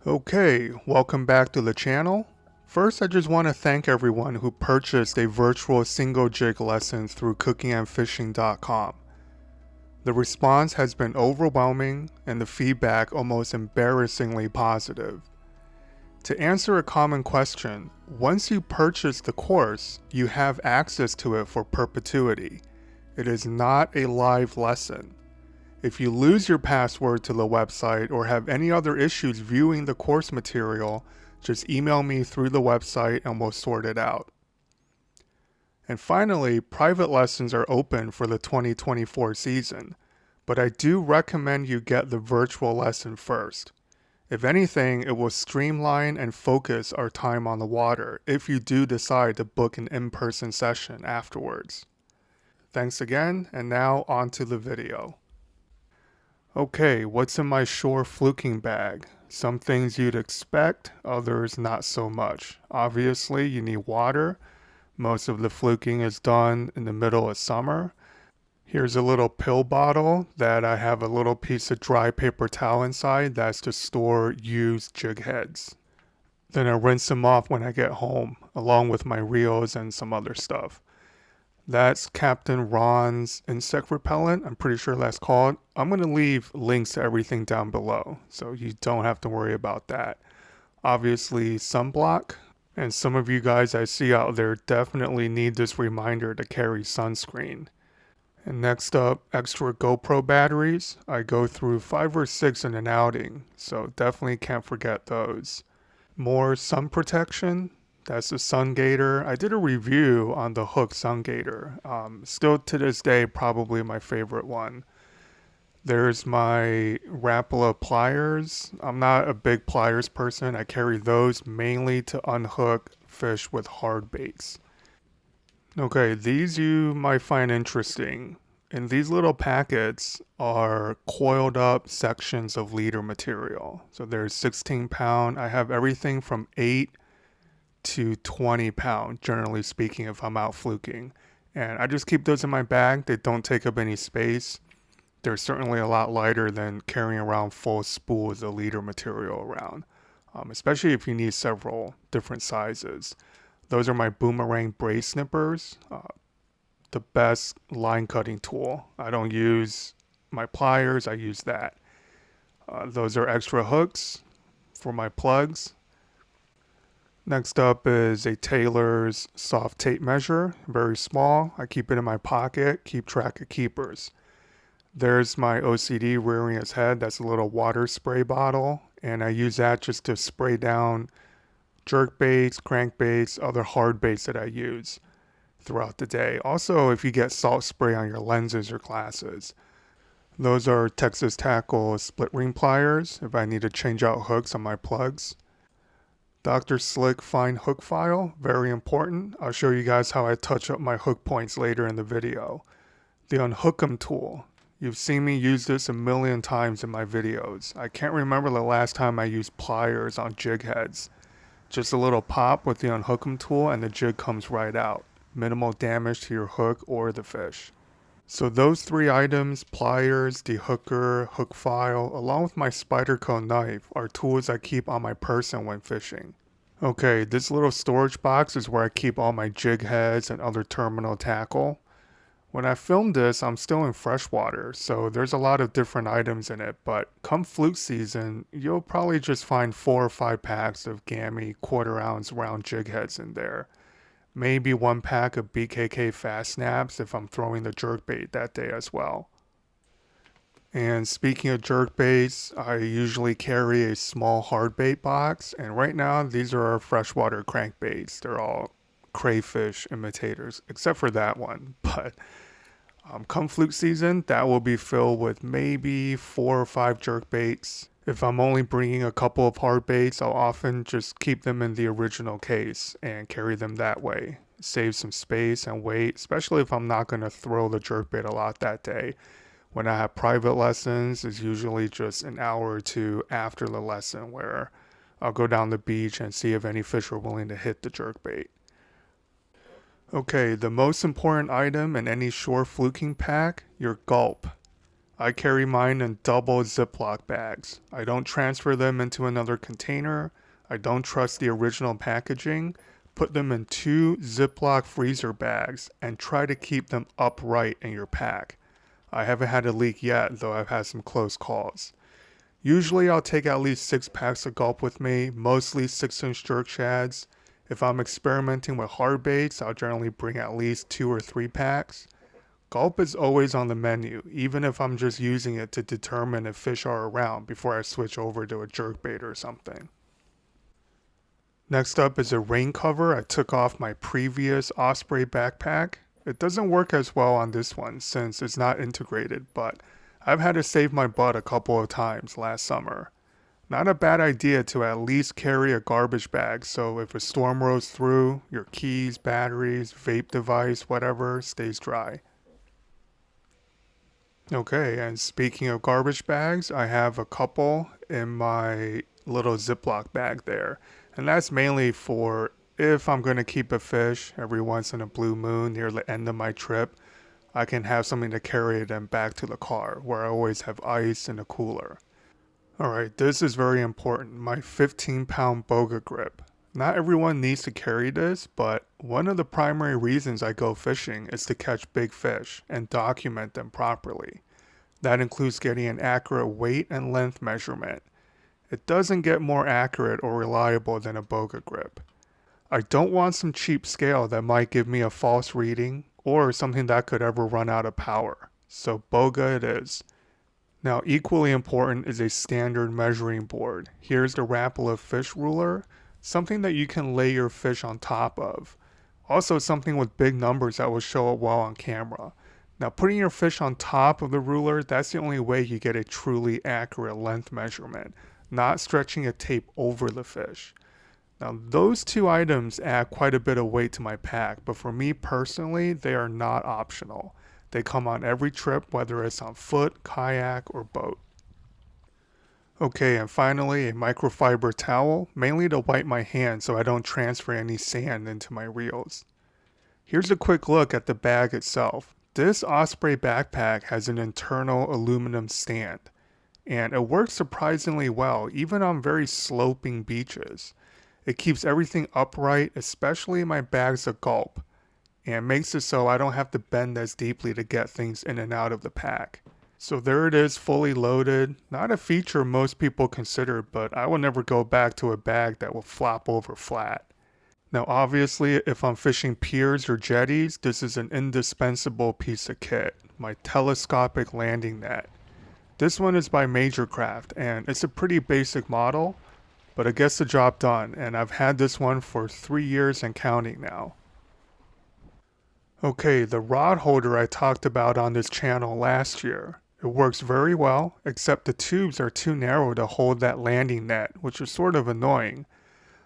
Okay, welcome back to the channel. First, I just want to thank everyone who purchased a virtual single jig lesson through cookingandfishing.com. The response has been overwhelming and the feedback almost embarrassingly positive. To answer a common question, once you purchase the course, you have access to it for perpetuity. It is not a live lesson. If you lose your password to the website or have any other issues viewing the course material, just email me through the website and we'll sort it out. And finally, private lessons are open for the 2024 season, but I do recommend you get the virtual lesson first. If anything, it will streamline and focus our time on the water if you do decide to book an in-person session afterwards. Thanks again, and now on to the video. Okay, what's in my shore fluking bag? Some things you'd expect, others not so much. Obviously, you need water. Most of the fluking is done in the middle of summer. Here's a little pill bottle that I have a little piece of dry paper towel inside that's to store used jig heads. Then I rinse them off when I get home, along with my reels and some other stuff. That's Captain Ron's insect repellent. I'm pretty sure that's called. I'm going to leave links to everything down below, so you don't have to worry about that. Obviously, sunblock. And some of you guys I see out there definitely need this reminder to carry sunscreen. And next up, extra GoPro batteries. I go through 5 or 6 in an outing, so definitely can't forget those. More sun protection. That's the Sun Gator. I did a review on the Hook Sun Gator. Still to this day, probably my favorite one. There's my Rapala pliers. I'm not a big pliers person. I carry those mainly to unhook fish with hard baits. Okay, these you might find interesting. In these little packets are coiled up sections of leader material. So there's 16 pound. I have everything from 8 to 20 pound, generally speaking, if I'm out fluking. And I just keep those in my bag. They don't take up any space. They're certainly a lot lighter than carrying around full spools of leader material around, especially if you need several different sizes. Those are my boomerang braid snippers, the best line cutting tool. I don't use my pliers, I use that. Those are extra hooks for my plugs. Next up is a Taylor's soft tape measure, very small. I keep it in my pocket, keep track of keepers. There's my OCD rearing its head. That's a little water spray bottle, and I use that just to spray down jerk baits, crankbaits, other hard baits that I use throughout the day. Also, if you get salt spray on your lenses or glasses, those are Texas Tackle split ring pliers if I need to change out hooks on my plugs. Dr. Slick fine hook file, very important. I'll show you guys how I touch up my hook points later in the video. The unhook 'em tool. You've seen me use this a million times in my videos. I can't remember the last time I used pliers on jig heads. Just a little pop with the unhook 'em tool and the jig comes right out. Minimal damage to your hook or the fish. So those 3 items, pliers, dehooker, hook file, along with my Spyderco knife, are tools I keep on my person when fishing. Okay, this little storage box is where I keep all my jig heads and other terminal tackle. When I filmed this, I'm still in freshwater, so there's a lot of different items in it, but come fluke season, you'll probably just find 4 or 5 packs of gammy quarter-ounce round jig heads in there. Maybe 1 pack of BKK fast snaps if I'm throwing the jerkbait that day as well. And speaking of jerkbaits, I usually carry a small hardbait box, and right now these are our freshwater crankbaits. They're all crayfish imitators, except for that one. But come fluke season, that will be filled with maybe 4 or 5 jerkbaits. If I'm only bringing a couple of hard baits, I'll often just keep them in the original case and carry them that way. Save some space and weight, especially if I'm not going to throw the jerkbait a lot that day. When I have private lessons, it's usually just an hour or 2 after the lesson where I'll go down the beach and see if any fish are willing to hit the jerkbait. Okay, the most important item in any shore fluking pack, your gulp. I carry mine in double Ziploc bags. I don't transfer them into another container. I don't trust the original packaging. Put them in 2 Ziploc freezer bags and try to keep them upright in your pack. I haven't had a leak yet, though I've had some close calls. Usually I'll take at least 6 packs of gulp with me, mostly 6-inch jerk shads. If I'm experimenting with hard baits, I'll generally bring at least 2 or 3 packs. Gulp is always on the menu, even if I'm just using it to determine if fish are around before I switch over to a jerkbait or something. Next up is a rain cover I took off my previous Osprey backpack. It doesn't work as well on this one since it's not integrated, but I've had to save my butt a couple of times last summer. Not a bad idea to at least carry a garbage bag so if a storm rolls through, your keys, batteries, vape device, whatever, stays dry. Okay, and speaking of garbage bags, I have a couple in my little Ziploc bag there. And that's mainly for if I'm going to keep a fish every once in a blue moon near the end of my trip, I can have something to carry them back to the car where I always have ice and a cooler. Alright, this is very important. My 15-pound boga grip. Not everyone needs to carry this, but one of the primary reasons I go fishing is to catch big fish and document them properly. That includes getting an accurate weight and length measurement. It doesn't get more accurate or reliable than a boga grip. I don't want some cheap scale that might give me a false reading or something that could ever run out of power. So boga it is. Now equally important is a standard measuring board. Here's the Rapala fish ruler, something that you can lay your fish on top of. Also something with big numbers that will show up well on camera. Now putting your fish on top of the ruler, that's the only way you get a truly accurate length measurement, not stretching a tape over the fish. Now those 2 items add quite a bit of weight to my pack, but for me personally, they are not optional. They come on every trip, whether it's on foot, kayak, or boat. Okay, and finally a microfiber towel, mainly to wipe my hands so I don't transfer any sand into my reels. Here's a quick look at the bag itself. This Osprey backpack has an internal aluminum stand, and it works surprisingly well even on very sloping beaches. It keeps everything upright, especially my bags of gulp, and makes it so I don't have to bend as deeply to get things in and out of the pack. So there it is, fully loaded. Not a feature most people consider, but I will never go back to a bag that will flop over flat. Now obviously, if I'm fishing piers or jetties, this is an indispensable piece of kit, my telescopic landing net. This one is by Major Craft, and it's a pretty basic model, but it gets the job done, and I've had this one for 3 years and counting now. Okay, the rod holder I talked about on this channel last year. It works very well, except the tubes are too narrow to hold that landing net, which is sort of annoying.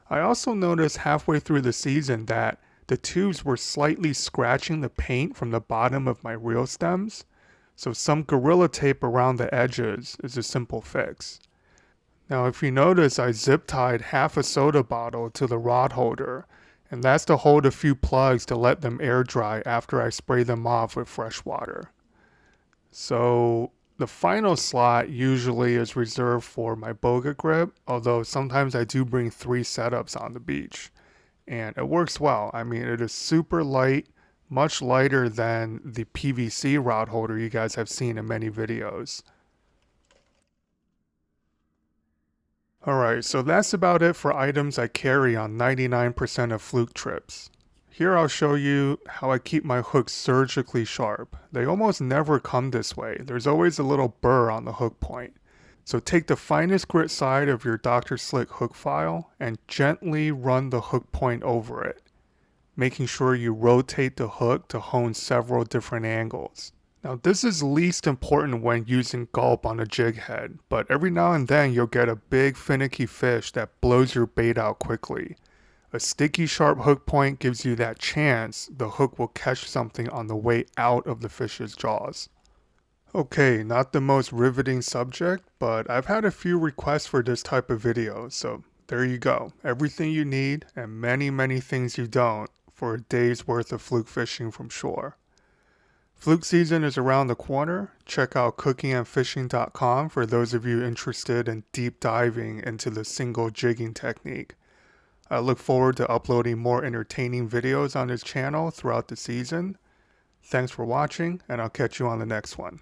I also noticed halfway through the season that the tubes were slightly scratching the paint from the bottom of my reel stems, so some Gorilla Tape around the edges is a simple fix. Now if you notice, I zip tied half a soda bottle to the rod holder, and that's to hold a few plugs to let them air dry after I spray them off with fresh water. So the final slot usually is reserved for my boga grip, although sometimes I do bring 3 setups on the beach. And it works well. I mean, it is super light, much lighter than the PVC rod holder you guys have seen in many videos. Alright, so that's about it for items I carry on 99% of Fluke trips. Here I'll show you how I keep my hooks surgically sharp. They almost never come this way. There's always a little burr on the hook point. So take the finest grit side of your Dr. Slick hook file and gently run the hook point over it, making sure you rotate the hook to hone several different angles. Now this is least important when using gulp on a jig head, but every now and then you'll get a big finicky fish that blows your bait out quickly. A sticky sharp hook point gives you that chance the hook will catch something on the way out of the fish's jaws. Okay, not the most riveting subject, but I've had a few requests for this type of video, so there you go. Everything you need and many things you don't for a day's worth of fluke fishing from shore. Fluke season is around the corner. Check out cookingandfishing.com for those of you interested in deep diving into the single jigging technique. I look forward to uploading more entertaining videos on this channel throughout the season. Thanks for watching, and I'll catch you on the next one.